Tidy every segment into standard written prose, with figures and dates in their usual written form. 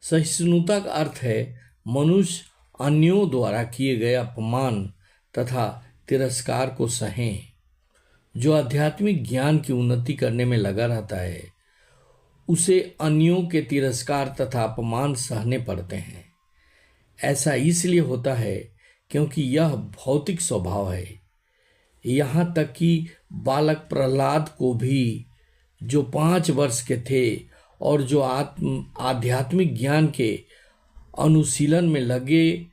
सहिष्णुता का अर्थ है मनुष्य अन्यों द्वारा किए गए अपमान तथा तिरस्कार को सहें। जो आध्यात्मिक ज्ञान की उन्नति करने में लगा रहता है उसे अन्यों के तिरस्कार तथा अपमान सहने पड़ते हैं। ऐसा इसलिए होता है क्योंकि यह भौतिक स्वभाव है। यहाँ तक कि बालक प्रहलाद को भी, जो 5 वर्ष के थे और जो आध्यात्मिक ज्ञान के अनुशीलन में लगे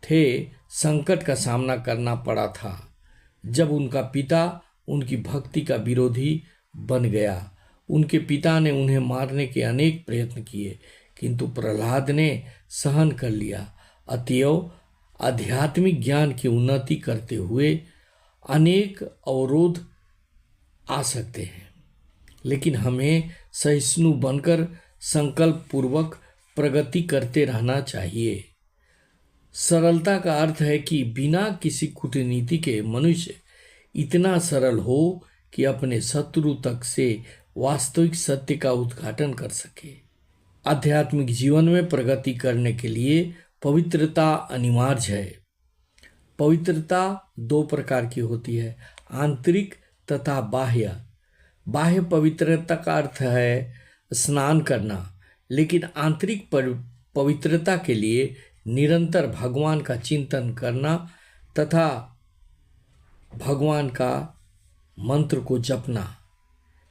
थे, संकट का सामना करना पड़ा था जब उनका पिता उनकी भक्ति का विरोधी बन गया। उनके पिता ने उन्हें मारने के अनेक प्रयत्न किए, किंतु प्रहलाद ने सहन कर लिया। अतएव आध्यात्मिक ज्ञान की उन्नति करते हुए अनेक अवरोध आ सकते हैं, लेकिन हमें सहिष्णु बनकर संकल्प पूर्वक प्रगति करते रहना चाहिए। सरलता का अर्थ है कि बिना किसी कूटनीति के मनुष्य इतना सरल हो कि अपने शत्रु तक से वास्तविक सत्य का उद्घाटन कर सके। आध्यात्मिक जीवन में प्रगति करने के लिए पवित्रता अनिवार्य है। पवित्रता 2 प्रकार की होती है, आंतरिक तथा बाह्य। बाह्य पवित्रता का अर्थ है स्नान करना, लेकिन आंतरिक पवित्रता के लिए निरंतर भगवान का चिंतन करना तथा भगवान का मंत्र को जपना।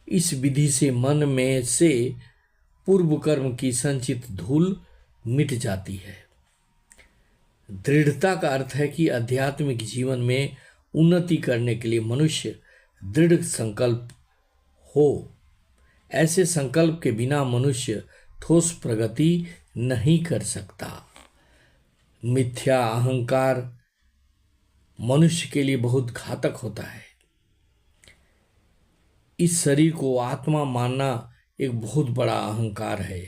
इस विधि से मन में से पूर्व कर्म की संचित धूल मिट जाती है। दृढ़ता का अर्थ है कि आध्यात्मिक जीवन में उन्नति करने के लिए मनुष्य दृढ़ संकल्प हो। ऐसे संकल्प के बिना मनुष्य ठोस प्रगति नहीं कर सकता। मिथ्या अहंकार मनुष्य के लिए बहुत घातक होता है। इस शरीर को आत्मा मानना एक बहुत बड़ा अहंकार है।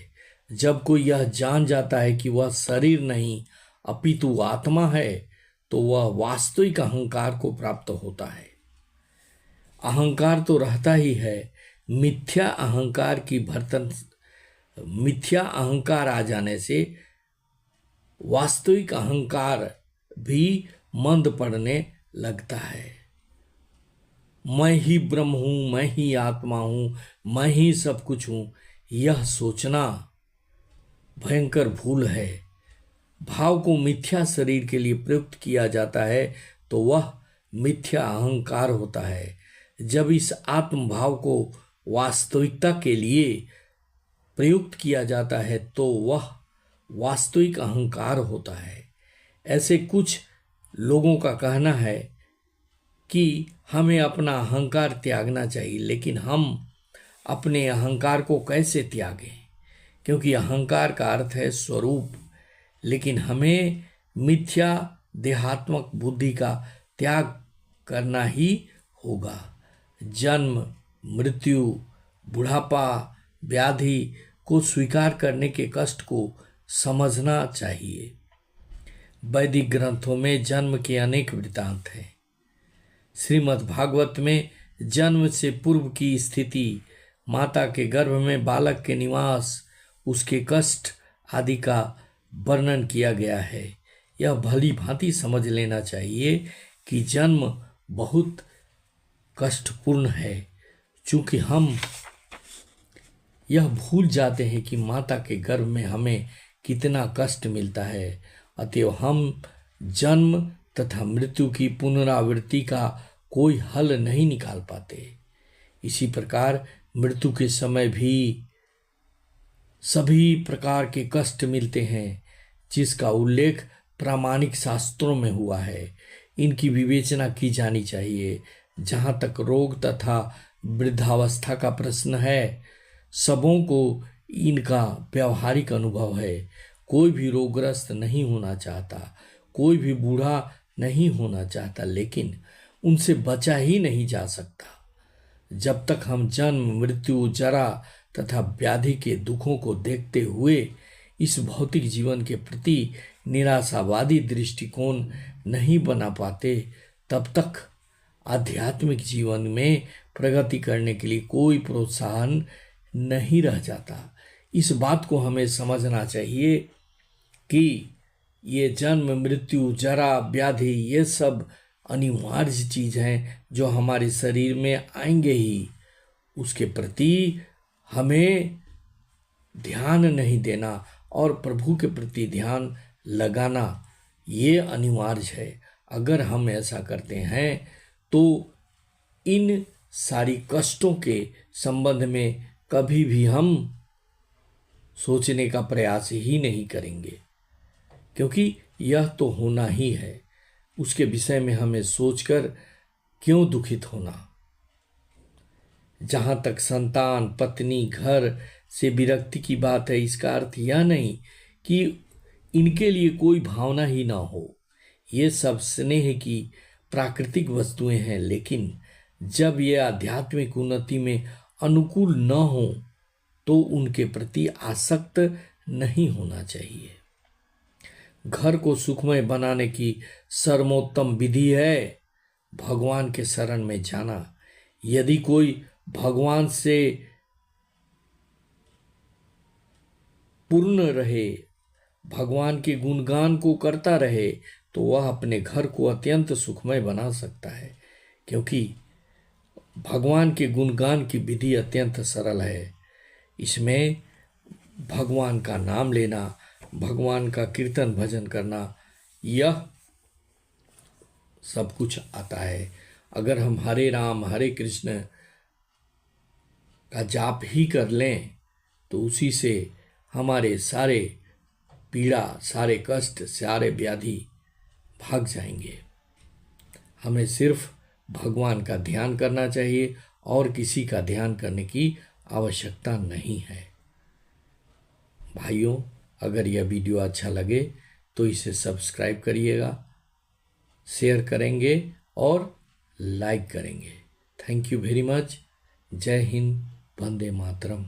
जब कोई यह जान जाता है कि वह शरीर नहीं अपितु आत्मा है, तो वह वास्तविक अहंकार को प्राप्त होता है। अहंकार तो रहता ही है, मिथ्या अहंकार आ जाने से वास्तविक अहंकार भी मंद पड़ने लगता है। मैं ही ब्रह्म हूं, मैं ही आत्मा हूं, मैं ही सब कुछ हूं, यह सोचना भयंकर भूल है। भाव को मिथ्या शरीर के लिए प्रयुक्त किया जाता है तो वह मिथ्या अहंकार होता है। जब इस आत्म भाव को वास्तविकता के लिए प्रयुक्त किया जाता है तो वह वास्तविक अहंकार होता है। ऐसे कुछ लोगों का कहना है कि हमें अपना अहंकार त्यागना चाहिए, लेकिन हम अपने अहंकार को कैसे त्यागें, क्योंकि अहंकार का अर्थ है स्वरूप। लेकिन हमें मिथ्या देहात्मक बुद्धि का त्याग करना ही होगा। जन्म, मृत्यु, बुढ़ापा, व्याधि को स्वीकार करने के कष्ट को समझना चाहिए। वैदिक ग्रंथों में जन्म के अनेक वृत्तांत हैं। श्रीमद् भागवत में जन्म से पूर्व की स्थिति, माता के गर्भ में बालक के निवास, उसके कष्ट आदि का वर्णन किया गया है। यह भली भांति समझ लेना चाहिए कि जन्म बहुत कष्टपूर्ण है। चूंकि हम यह भूल जाते हैं कि माता के गर्भ में हमें कितना कष्ट मिलता है, अतएव हम जन्म तथा मृत्यु की पुनरावृत्ति का कोई हल नहीं निकाल पाते। इसी प्रकार मृत्यु के समय भी सभी प्रकार के कष्ट मिलते हैं, जिसका उल्लेख प्रामाणिक शास्त्रों में हुआ है। इनकी विवेचना की जानी चाहिए। जहाँ तक रोग तथा वृद्धावस्था का प्रश्न है, सबों को इनका व्यवहारिक अनुभव है। कोई भी रोगग्रस्त नहीं होना चाहता, कोई भी बूढ़ा नहीं होना चाहता, लेकिन उनसे बचा ही नहीं जा सकता। जब तक हम जन्म, मृत्यु, जरा तथा व्याधि के दुखों को देखते हुए इस भौतिक जीवन के प्रति निराशावादी दृष्टिकोण नहीं बना पाते, तब तक आध्यात्मिक जीवन में प्रगति करने के लिए कोई प्रोत्साहन नहीं रह जाता। इस बात को हमें समझना चाहिए कि ये जन्म मृत्यु जरा व्याधि ये सब अनिवार्य चीज हैं जो हमारे शरीर में आएंगे ही। उसके प्रति हमें ध्यान नहीं देना और प्रभु के प्रति ध्यान लगाना ये अनिवार्य है। अगर हम ऐसा करते हैं तो इन सारी कष्टों के संबंध में कभी भी हम सोचने का प्रयास ही नहीं करेंगे, क्योंकि यह तो होना ही है। उसके विषय में हमें सोचकर क्यों दुखित होना। जहां तक संतान पत्नी घर से विरक्ति की बात है, इसका अर्थ यह नहीं कि इनके लिए कोई भावना ही ना हो। ये सब स्नेह की प्राकृतिक वस्तुएं हैं, लेकिन जब ये आध्यात्मिक उन्नति में अनुकूल न हो तो उनके प्रति आसक्त नहीं होना चाहिए। घर को सुखमय बनाने की सर्वोत्तम विधि है भगवान के शरण में जाना। यदि कोई भगवान से पूर्ण रहे, भगवान के गुणगान को करता रहे, तो वह अपने घर को अत्यंत सुखमय बना सकता है, क्योंकि भगवान के गुणगान की विधि अत्यंत सरल है। इसमें भगवान का नाम लेना, भगवान का कीर्तन भजन करना, यह सब कुछ आता है। अगर हम हरे राम हरे कृष्ण का जाप ही कर लें तो उसी से हमारे सारे पीड़ा, सारे कष्ट, सारे व्याधि भाग जाएंगे। हमें सिर्फ भगवान का ध्यान करना चाहिए और किसी का ध्यान करने की आवश्यकता नहीं है। भाइयों, अगर यह वीडियो अच्छा लगे तो इसे सब्सक्राइब करिएगा, शेयर करेंगे और लाइक करेंगे। Thank you very much. जय हिंद, वंदे मातरम।